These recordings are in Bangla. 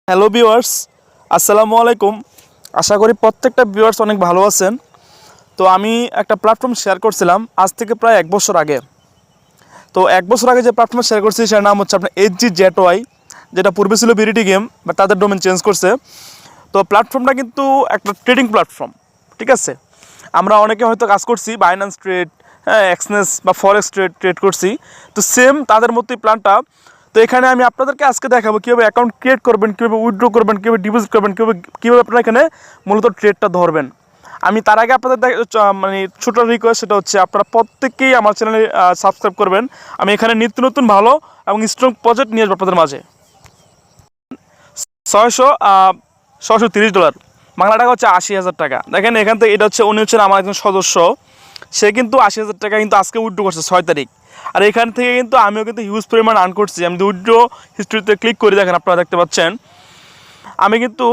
হ্যালো ভিউয়ার্স, আসসালামু আলাইকুম। আশা করি প্রত্যেকটা ভিউয়ার্স অনেক ভালো আছেন। তো আমি একটা প্ল্যাটফর্ম শেয়ার করছিলাম আজ থেকে প্রায় 1 বছর আগে। তো 1 বছর আগে যে প্ল্যাটফর্ম শেয়ার করছি সেটার নাম হচ্ছে আপনার HGZY, যেটা পূর্বে ছিল বিডিটি গেম, বা তাদের ডোমেন চেঞ্জ করছে। তো প্ল্যাটফর্মটা কিন্তু একটা ট্রেডিং প্ল্যাটফর্ম, ঠিক আছে। আমরা অনেকে হয়তো কাজ করছি বাইন্যান্স ট্রেড, হ্যাঁ, এক্সনেস বা ফরেক্স ট্রেড করছি। তো সেম তাদের মতোই প্ল্যানটা। তো এখানে আমি আপনাদেরকে আজকে দেখাবো কীভাবে অ্যাকাউন্ট ক্রিয়েট করবেন, কীভাবে উইথড্র করবেন, কীভাবে ডিপোজিট করবেন, কীভাবে আপনারা এখানে মূলত ট্রেডটা ধরবেন। আমি তার আগে আপনাদের মানে ছোটো রিকোয়েস্ট, সেটা হচ্ছে আপনারা প্রত্যেকেই আমার চ্যানেলে সাবস্ক্রাইব করবেন। আমি এখানে নিত্য নতুন ভালো এবং স্ট্রং প্রজেক্ট নিয়ে আসবো আপনাদের মাঝে। 630 ডলার, বাংলা টাকা হচ্ছে 80,000 টাকা। দেখেন এখান থেকে এটা হচ্ছে, উনি হচ্ছেন আমার একজন সদস্য। সে কিন্তু 80,000 টাকা কিন্তু আজকে উইথড্র করছে 6 তারিখ। আর এখান থেকে কিন্তু আমিও কিন্তু হিউজ পরিমাণ আর্ন করছি। আমি উইথড্র হিস্ট্রিতে ক্লিক করি, দেখেন আপনারা দেখতে পাচ্ছেন আমি কিন্তু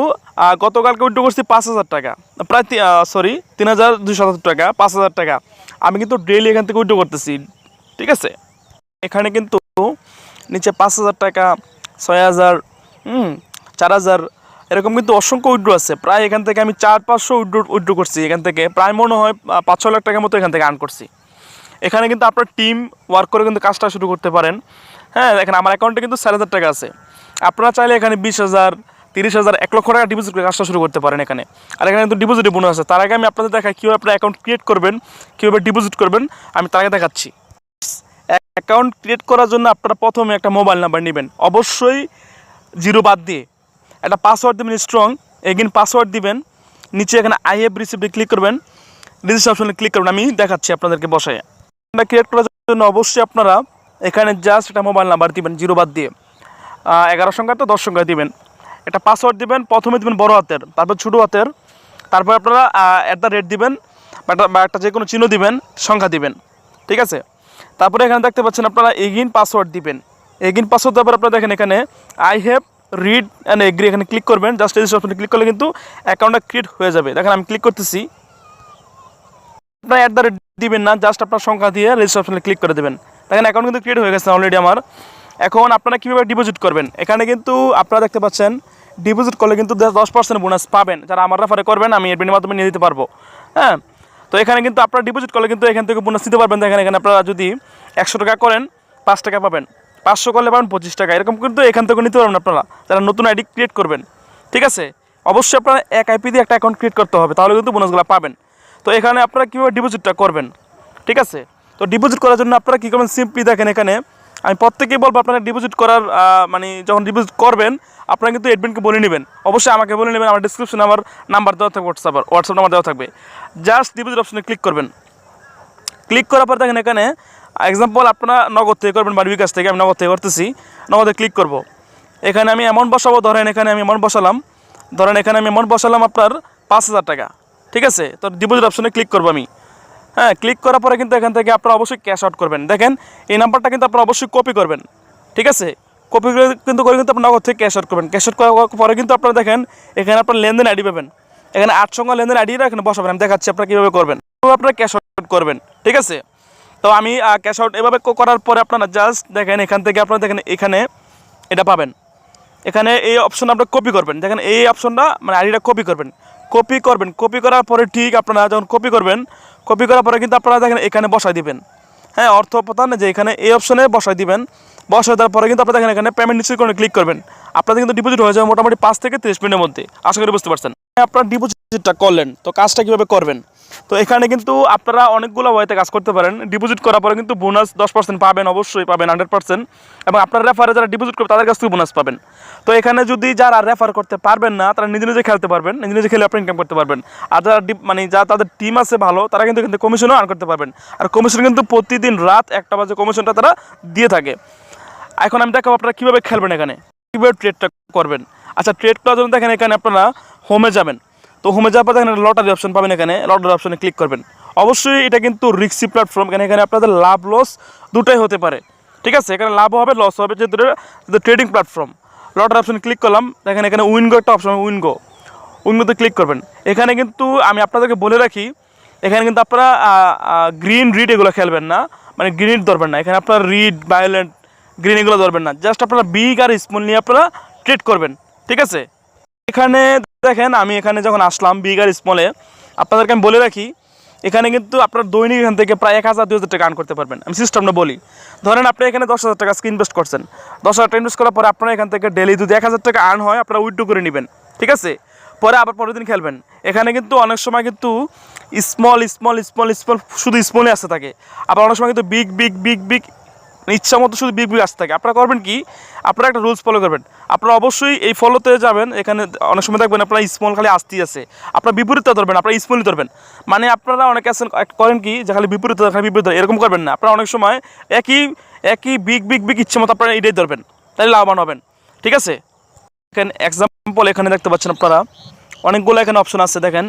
গতকালকে উইথড্র করছি 5,000 টাকা, প্রায় 3,270 টাকা, 5,000 টাকা। আমি কিন্তু ডেইলি এখান থেকে উইথড্র করতেছি, ঠিক আছে। এখানে কিন্তু নিচে 5,000 টাকা, 6,000, 4,000, এরকম কিন্তু অসংখ্য উইথড্র আছে। প্রায় এখান থেকে আমি 400-500 উইথড্র করছি। এখান থেকে প্রায় মনে হয় 5-6 লাখ টাকার মতো এখান থেকে আর্ন করছি। এখানে কিন্তু আপনার টিম ওয়ার্ক করে কিন্তু কাজটা শুরু করতে পারেন। হ্যাঁ, দেখেন আমার অ্যাকাউন্টে কিন্তু 4,000 টাকা আছে। আপনারা চাইলে এখানে 20,000, 30,000, 1 লক্ষ টাকা ডিপোজিট করে কাজটা শুরু করতে পারেন এখানে। আর এখানে কিন্তু ডিপোজিটে বোনাস আছে। তার আগে আমি আপনাদের দেখাই কীভাবে আপনার অ্যাকাউন্ট ক্রিয়েট করবেন, কীভাবে ডিপোজিট করবেন, আমি তার আগে দেখাচ্ছি। অ্যাকাউন্ট ক্রিয়েট করার জন্য আপনারা প্রথমে একটা মোবাইল নাম্বার নেবেন, অবশ্যই 0 বাদ দিয়ে। একটা পাসওয়ার্ড দেবেন স্ট্রং, এগেইন পাসওয়ার্ড দিবেন। নিচে এখানে আই হ্যাভ রিসিভড ক্লিক করবেন, রেজিস্টার অপশনে ক্লিক করবেন। আমি দেখাচ্ছি আপনাদেরকে বসায়। এটা ক্রিয়েট করার জন্য অবশ্যই আপনারা এখানে জাস্ট একটা মোবাইল নাম্বার দিবেন 0 বাদ দিয়ে। 11 সংখ্যা তো 10 সংখ্যা দিবেন। একটা পাসওয়ার্ড দিবেন, প্রথমে দিবেন বড় হাতের, তারপর ছোটো হাতের, তারপর আপনারা @ দিবেন, বা একটা যে কোনো চিহ্ন দিবেন, সংখ্যা দিবেন, ঠিক আছে। তারপরে এখানে দেখতে পাচ্ছেন আপনারা এগেইন পাসওয়ার্ড দিবেন। এগেইন পাসওয়ার্ড দেওয়ার পর আপনারা দেখেন এখানে I have read and agree, এখানে ক্লিক করবেন। জাস্ট রেজিস্টার অপশনে ক্লিক করলে কিন্তু অ্যাকাউন্টটা ক্রিয়েট হয়ে যাবে। দেখেন আমি ক্লিক করতেছি। আপনার @ দিবেন না, জাস্ট আপনার সংখ্যা দিয়ে রেজিস্টার অপশনে ক্লিক করে দেবেন। দেখেন অ্যাকাউন্ট কিন্তু ক্রিয়েট হয়ে গেছে অলরেডি আমার। এখন আপনারা কীভাবে ডিপোজিট করবেন, এখানে কিন্তু আপনারা দেখতে পাচ্ছেন ডিপোজিট করলে কিন্তু 10% বোনাস পাবেন। যারা আমার রেফারে করবেন আমি এর মাধ্যমে নিয়ে দিতে পারবো। হ্যাঁ, তো এখানে কিন্তু আপনারা ডিপোজিট করলে কিন্তু এখান থেকে বোনাস দিতে পারবেন। দেখেন এখানে আপনারা যদি 100 টাকা করেন 5 টাকা পাবেন, 500 করলে পাবেন 25 টাকা, এরকম কিন্তু এখান থেকে নিতে পারবেন আপনারা যারা নতুন আইডি ক্রিয়েট করবেন, ঠিক আছে। অবশ্যই আপনারা এক আইপি দিয়ে একটা অ্যাকাউন্ট ক্রিয়েট করতে হবে, তাহলে কিন্তু বোনাসগুলো পাবেন। তো এখানে আপনারা কীভাবে ডিপোজিটটা করবেন, ঠিক আছে। তো ডিপোজিট করার জন্য আপনারা কী করবেন, সিম্পলি দেখেন এখানে আমি প্রত্যেকেই বলবো আপনারা ডিপোজিট করার মানে যখন ডিপোজিট করবেন আপনারা কিন্তু অ্যাডমিনকে বলে নেবেন, অবশ্যই আমাকে বলে নেবেন। আমার ডিসক্রিপশনে আমার নাম্বার দেওয়া থাকবে, হোয়াটসঅ্যাপ নাম্বার দেওয়া থাকবে। জাস্ট ডিপোজিট অপশনে ক্লিক করবেন। ক্লিক করার পর দেখেন এখানে এক্সাম্পল আপনারা নগদ থেকে করবেন বা বিকাশ থেকে, আমি নগদ থেকে করতেছি। নগদে ক্লিক করব। এখানে আমি অ্যামাউন্ট বসাবো, ধরেন এখানে আমি অ্যামাউন্ট বসালাম, আপনার 5,000 টাকা, ঠিক আছে। তো ডিপোজিট অপশনে ক্লিক করবো আমি। হ্যাঁ, ক্লিক করার পরে কিন্তু এখান থেকে আপনারা অবশ্যই ক্যাশ আউট করবেন। দেখেন এই নাম্বারটা কিন্তু আপনারা অবশ্যই কপি করবেন, ঠিক আছে। কপি করে কিন্তু আপনার নগদ থেকে ক্যাশ আউট করবেন। ক্যাশ আউট করার পরে কিন্তু আপনারা দেখেন এখানে আপনার লেনদেন আইডি পাবেন। এখানে 8 সংখ্যা লেনদেন আইডিটা এখানে বসাবেন। আমি দেখাচ্ছি আপনারা কীভাবে করবেন, আপনারা ক্যাশ আউট করবেন, ঠিক আছে। তো আমি ক্যাশ আউট এভাবে করার পরে আপনারা জাস্ট দেখেন এখান থেকে আপনারা দেখেন এখানে এটা পাবেন। এখানে এই অপশন আপনারা কপি করবেন। দেখেন এই অপশনটা মানে আইডিটা কপি করবেন। কপি করার পরে ঠিক আপনারা যখন কপি করার পরে কিন্তু আপনারা দেখেন এখানে বসাই দিবেন। হ্যাঁ, অর্থ প্রদান যে এখানে এই অপশনে বসাই দিবেন। বসাই দেওয়ার পরে কিন্তু আপনারা দেখেন এখানে পেমেন্ট নিশ্চিত করে ক্লিক করবেন। আপনাদের কিন্তু ডিপোজিট হয়ে যাবে মোটামুটি 5 থেকে 30 মিনিটের মধ্যে। আশা করি বুঝতে পারছেন। আপনারা ডিপোজিটটা করলেন, তো কাজটা কীভাবে করবেন। তো এখানে কিন্তু আপনারা অনেকগুলো ওয়েতে কাজ করতে পারেন। ডিপোজিট করার পরে কিন্তু বোনাস 10% পাবেন, অবশ্যই পাবেন 100%। এবং আপনার রেফারে যারা ডিপোজিট করবে তাদের কাছ থেকে বোনাস পাবেন। তো এখানে যদি যারা রেফার করতে পারবেন না তারা নিজে নিজে খেলতে পারবেন, নিজে খেলে আপনি ইনকাম করতে পারবেন। আর যারা যা তাদের টিম আছে ভালো, তারা কিন্তু কমিশনও আর্ন করতে পারবেন। আর কমিশন কিন্তু প্রতিদিন রাত 1টা বাজে কমিশনটা তারা দিয়ে থাকে। এখন আমি দেখাবো আপনারা কীভাবে খেলবেন, এখানে কীভাবে ট্রেডটা করবেন। আচ্ছা, ট্রেড করার জন্য দেখেন এখানে আপনারা হোমে যাবেন। তো হোমে যাওয়ার পর দেখেন লটারি অপশন পাবেন। এখানে লটারি অপশনে ক্লিক করবেন। অবশ্যই এটা কিন্তু রিস্কি প্ল্যাটফর্ম, এখানে আপনাদের লাভ লস দুটাই হতে পারে, ঠিক আছে। এখানে লাভও হবে লস হবে, যেহেতু ট্রেডিং প্ল্যাটফর্ম। লটারি অপশনে ক্লিক করলাম। দেখেন এখানে উইনগো একটা অপশন, উইনগোতে ক্লিক করবেন। এখানে কিন্তু আমি আপনাদেরকে বলে রাখি, এখানে কিন্তু আপনারা গ্রিন রিড এগুলো খেলবেন না, মানে গ্রিন ধরবেন না। এখানে আপনারা রিড, ভায়োলেন্ট, গ্রিন এগুলো ধরবেন না। জাস্ট আপনারা বিগ আর স্মল নিয়ে আপনারা ট্রেড করবেন, ঠিক আছে। এখানে দেখেন আমি এখানে যখন আসলাম বিগ আর স্মলে, আপনাদেরকে আমি বলে রাখি এখানে কিন্তু আপনার দৈনিক এখান থেকে প্রায় 1000-2000 টাকা আর্ন করতে পারবেন। আমি সিস্টেমটা বলি, ধরেন আপনি এখানে 10,000 টাকা ইনভেস্ট করছেন, 10,000 টাকা ইনভেস্ট করার পরে আপনারা এখান থেকে ডেলি যদি 1000 টাকা আর্ন হয় আপনারা উইথড্র করে নেবেন, ঠিক আছে। পরে আবার পরের দিন খেলবেন। এখানে কিন্তু অনেক সময় কিন্তু স্মল স্মল স্মল স্মল শুধু স্মলই আসতে থাকে, আবার অনেক সময় কিন্তু বিগ বিগ বিগ বিগ ইচ্ছা মতো শুধু বিগ বিগ আসতে থাকে। আপনারা করবেন কি, আপনারা একটা রুলস ফলো করবেন। আপনারা অবশ্যই এই ফলোতে যাবেন, এখানে অনেক সময় দেখবেন আপনারা স্মল খালি আসতেই আছে, আপনারা বিপরীতটা ধরবেন, আপনারা স্মলই ধরবেন। মানে আপনারা অনেকে আছেন করেন কি যে খালি বিপরীত খালি বিপরীত, এরকম করবেন না। আপনারা অনেক সময় একই একই বিগ বিগ বিগ ইচ্ছে মতো আপনারা এটাই ধরবেন, তাহলে লাভবান হবেন, ঠিক আছে। এখানে এক্সাম্পল এখানে দেখতে পাচ্ছেন আপনারা অনেকগুলো এখানে অপশন আছে, দেখেন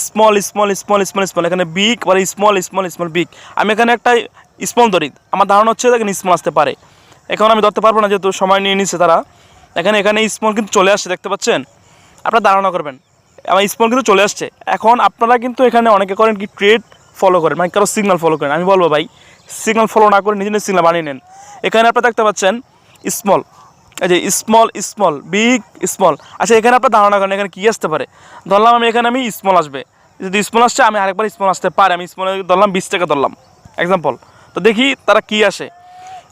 small small small small small, এখানে বিগ আর স্মল স্মল স্মল বিগ। আমি এখানে একটা স্মল ধরি, আমার ধারণা হচ্ছে দেখেন স্মল আসতে পারে। এখন আমি ধরতে পারবো না যেহেতু সময় নিয়ে নিচ্ছে তারা। এখানে এখানে স্মল কিন্তু চলে আসছে, দেখতে পাচ্ছেন, আপনারা ধারণা করবেন আমার স্মল কিন্তু চলে আসছে। এখন আপনারা কিন্তু এখানে অনেকে করেন কি ট্রেড ফলো করেন, মানে কারো সিগন্যাল ফলো করেন। আমি বলবো ভাই সিগন্যাল ফলো না করে নিজে নিজে সিগন্যাল বানিয়ে নেন। এখানে আপনারা দেখতে পাচ্ছেন স্মল, এই যে স্মল স্মল বিগ স্মল। আচ্ছা এখানে আপনার ধারণা করেন এখানে কী আসতে পারে। ধরলাম আমি এখানে আমি স্মল আসবে, যদি স্মল আসছে আমি আরেকবার স্মল আসতে পারে, আমি স্মল ধরলাম 20 টাকা ধরলাম এক্সাম্পল। তো দেখি তারা কী আসে।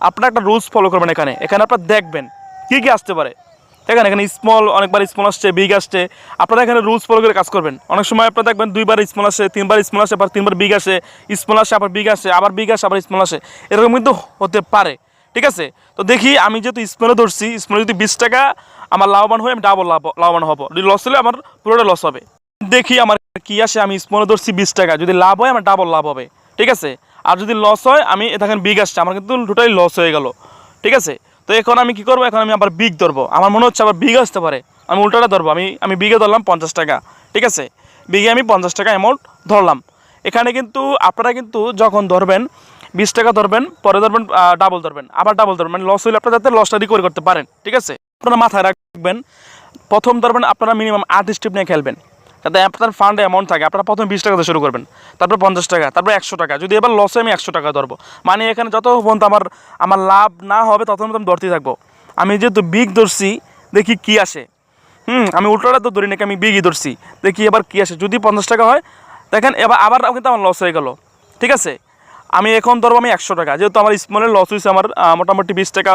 আপনার একটা রুলস ফলো করবেন, এখানে এখানে আপনার দেখবেন কী কী আসতে পারে। দেখেন এখানে স্মল অনেকবার স্মল আসছে, বিগ আসছে, আপনারা এখানে রুলস ফলো করে কাজ করবেন। অনেক সময় আপনারা দেখবেন 2বার স্মল আসে, 3বার স্মল আসে, আবার 3বার বিগ আসে, স্মল আসে আবার বিগ আসে, আবার বিগ আসে আবার স্মল আসে, এরকম কিন্তু হতে পারে, ঠিক আছে। তো দেখি আমি যেহেতু স্মলে ধরছি, স্মলে যদি 20 টাকা আমার লাভবান হয় আমি ডাবল লাভবান হবো, যদি লস হলে আমার পুরোটা লস হবে। দেখি আমার কী আসে, আমি স্মলে ধরছি 20 টাকা, যদি লাভ হয় আমার ডাবল লাভ হবে, ঠিক আছে। আর যদি লস হয় আমি দেখেন বিগ আসছে, আমার কিন্তু টোটালি লস হয়ে গেল, ঠিক আছে। তো এখন আমি কী করবো, এখন আমি আবার বিগ ধরবো, আমার মনে হচ্ছে আবার বিগ আসতে পারে, আমি উল্টাটা ধরবো। আমি বিগে ধরলাম 50 টাকা, ঠিক আছে, বিগে আমি 50 টাকা অ্যামাউন্ট ধরলাম। এখানে কিন্তু আপনারা কিন্তু যখন ধরবেন 20 টাকা ধরবেন, পরে ধরবেন ডাবল ধরবেন, আবার ডাবল ধরবেন, মানে লস হলে আপনারা যাতে লসটা রিকভারি করতে পারেন, ঠিক আছে। আপনারা মাথায় রাখবেন প্রথম ধরবেন আপনারা মিনিমাম 8 স্টেপ নিয়ে খেলবেন, যাতে আপনার ফান্ডে অ্যামাউন্ট থাকে। আপনারা প্রথমে 20 টাকা দিয়ে শুরু করবেন, তারপর 50 টাকা, তারপর 100 টাকা। যদি এবার লসে আমি 100 টাকা ধরবো, মানে এখানে যত পর্যন্ত আমার লাভ না হবে তত পর্যন্ত আমি ধরতেই থাকবো। আমি যেহেতু বিগ ধরছি দেখি কী আসে। আমি উল্টোটা তো ধরি নাকি, আমি বিগই ধরছি, দেখি এবার কী আসে। যদি 50 টাকা হয় দেখেন এবার আবার কিন্তু আমার লস হয়ে গেল, ঠিক আছে। আমি এখন ধরবো আমি 100 টাকা, যেহেতু আমার স্মলের লস হয়েছে, আমার মোটামুটি 20 টাকা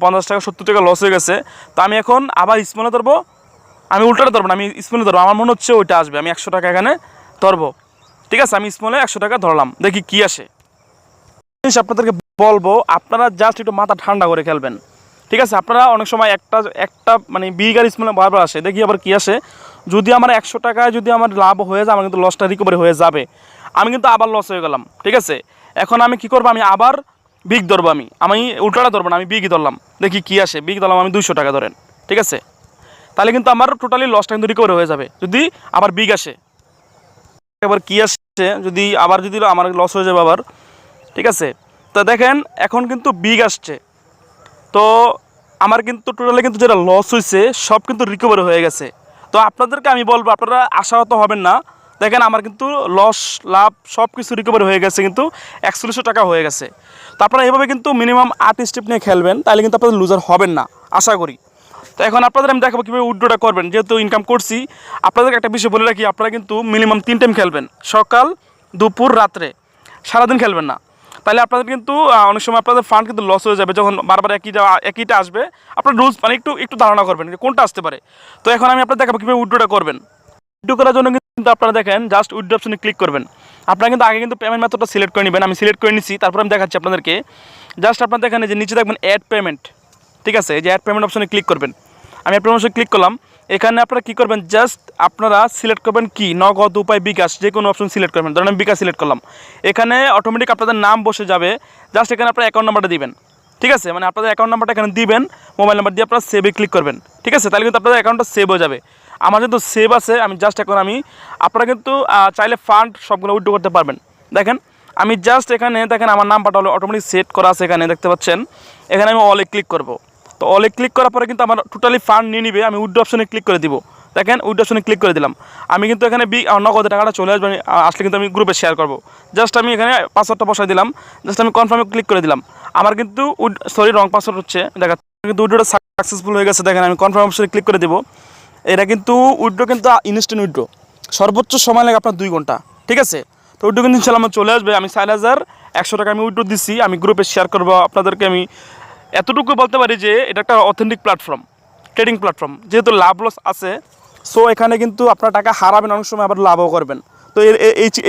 50 টাকা 70 টাকা লস হয়ে গেছে। তো আমি এখন আবার স্মলে ধরবো, আমি উল্টাটা ধরবো না, আমি স্মলে ধরবো, আমার মনে হচ্ছে ওইটা আসবে, আমি 100 টাকা এখানে ধরবো, ঠিক আছে। আমি স্মলে 100 টাকা ধরলাম, দেখি কী আসে। জিনিস আপনাদেরকে বলবো, আপনারা জাস্ট একটু মাথা ঠান্ডা করে খেলবেন, ঠিক আছে। আপনারা অনেক সময় একটা মানে বিগ আর স্মলে বারবার আসে, দেখি আবার কী আসে। যদি আমার 100 টাকায় যদি আমার লাভ হয়ে যায়, আমার কিন্তু লসটা রিকভারি হয়ে যাবে, আমি কিন্তু আবার লস হয়ে গেলাম, ঠিক আছে। এখন আমি কী করবো, আমি আবার বিগ ধরবো, আমি উল্টাটা ধরবো না, আমি বিগই ধরলাম, দেখি কী আসে। বিগ ধরলাম আমি 200 টাকা ধরেন, ঠিক আছে। তাহলে কিন্তু আমার টোটালি লসটা কিন্তু রিকভারি হয়ে যাবে যদি আবার বিগ আসে। এবার কী আসছে, যদি আমার লস হয়ে যাবে আবার, ঠিক আছে। তো দেখেন এখন কিন্তু বিগ আসছে, তো আমার কিন্তু টোটালি কিন্তু যেটা লস হয়েছে সব কিন্তু রিকভারি হয়ে গেছে। তো আপনাদেরকে আমি বলবো আপনারা আশাহত হবেন না। দেখেন আমার কিন্তু লস লাভ সব কিছু রিকভারি হয়ে গেছে, কিন্তু 4100 টাকা হয়ে গেছে। তো আপনারা এভাবে কিন্তু মিনিমাম 8 স্টেপ নিয়ে খেলবেন, তাহলে কিন্তু আপনাদের লুজার হবেন না আশা করি। তো এখন আপনাদের আমি দেখাবো কীভাবে উইথড্রটা করবেন। যেহেতু ইনকাম করছি, আপনাদেরকে একটা বিষয় বলে রাখি, আপনারা কিন্তু মিনিমাম 3 টাইম খেলবেন, সকাল দুপুর রাত্রে, সারাদিন খেলবেন না। তাহলে আপনাদের কিন্তু অনেক সময় আপনাদের ফান্ড কিন্তু লস হয়ে যাবে, যখন বারবার একইটা আসবে। আপনার রুলস মানে একটু ধারণা করবেন যে কোনটা আসতে পারে। তো এখন আমি আপনাদের দেখাবো কীভাবে উইথড্রটা করবেন। উইথড্র করার জন্য কিন্তু আপনারা দেখেন জাস্ট উইথড্র অপশনে ক্লিক করবেন। আপনারা কিন্তু আগে কিন্তু পেমেন্ট মেথডটা সিলেক্ট করে নেবেন, আমি সিলেক্ট করে নিচ্ছি, তারপর আমি দেখাচ্ছি আপনাদেরকে। জাস্ট আপনারা দেখেন যে নিচে দেখবেন অ্যাড পেমেন্ট, ঠিক আছে, এই যে অ্যাড পেমেন্ট অপশনে ক্লিক করবেন। আমি অ্যাড পেমেন্ট অপশনে ক্লিক করলাম। এখানে আপনারা কী করবেন, জাস্ট আপনারা সিলেক্ট করবেন কি নগদ উপায় বিকাশ, যে কোনো অপশন সিলেক্ট করবেন। ধরেন আমি বিকাশ সিলেক্ট করলাম, এখানে অটোমেটিক আপনাদের নাম বসে যাবে। জাস্ট এখানে আপনার অ্যাকাউন্ট নাম্বারটা দিবেন, ঠিক আছে, মানে আপনাদের অ্যাকাউন্ট নাম্বারটা এখানে দিবেন, মোবাইল নাম্বার দিয়ে আপনারা সেভে ক্লিক করবেন, ঠিক আছে। তাহলে কিন্তু আপনাদের অ্যাকাউন্টটা সেভ হয়ে যাবে। আমার যেহেতু সেভ আছে, আমি জাস্ট এখন আপনারা কিন্তু চাইলে ফান্ড সবগুলো উইথড্র করতে পারবেন। দেখেন আমি জাস্ট এখানে দেখেন আমার নাম্বারটা অটোমেটিক সেট করা আছে, এখানে দেখতে পাচ্ছেন। এখানে আমি অলে ক্লিক করব। তো অলে ক্লিক করার পরে কিন্তু আমার টোটালি ফান্ড নিয়ে নিবে। আমি উইথড্র অপশনে ক্লিক করে দিব, দেখেন উইথড্র অপশনে ক্লিক করে দিলাম। আমি কিন্তু এখানে নগদ টাকাটা চলে আসবে, আসলে কিন্তু আমি গ্রুপে শেয়ার করব। জাস্ট আমি এখানে পাসওয়ার্ডটা বসাই দিলাম, জাস্ট আমি কনফার্মে ক্লিক করে দিলাম। আমার কিন্তু রং পাসওয়ার্ড হচ্ছে, দেখা কিন্তু উইথড্রটা সাকসেসফুল হয়ে গেছে। দেখেন আমি কনফার্ম অপশনে ক্লিক করে দেবো। এটা কিন্তু উইথড্র কিন্তু ইনস্ট্যান্ট উইথড্র, সর্বোচ্চ সময় লাগে আপনার 2 ঘন্টা, ঠিক আছে। তো উইথড্র কিন্তু ইনশাল্লাহ আমার চলে আসবে। আমি 4,100 টাকা আমি উইথড্র দিচ্ছি, আমি গ্রুপে শেয়ার করবো আপনাদেরকে। আমি এতটুকু বলতে পারি যে এটা একটা অথেন্টিক প্ল্যাটফর্ম, ট্রেডিং প্ল্যাটফর্ম, যেহেতু লাভ লস আছে। সো এখানে কিন্তু আপনার টাকা হারাবেন, অনেক সময় আবার লাভও করবেন। তো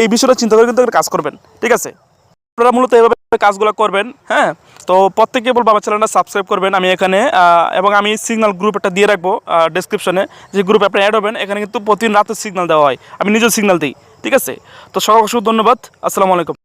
এই বিষয়টা চিন্তা করে কিন্তু কাজ করবেন, ঠিক আছে। আপনারা মূলত এভাবে কাজগুলো করবেন, হ্যাঁ। তো প্রত্যেকে বলবো আমার চ্যানেলটা সাবস্ক্রাইব করবেন। আমি এখানে এবং আমি সিগন্যাল গ্রুপ একটা দিয়ে রাখবো ডেসক্রিপশনে, যে গ্রুপে আপনি অ্যাড হবেন। এখানে কিন্তু প্রতিদিন রাতে সিগন্যাল দেওয়া হয়, আমি নিজেও সিগন্যাল দিই, ঠিক আছে। তো সকলকে ধন্যবাদ, আসসালামু আলাইকুম।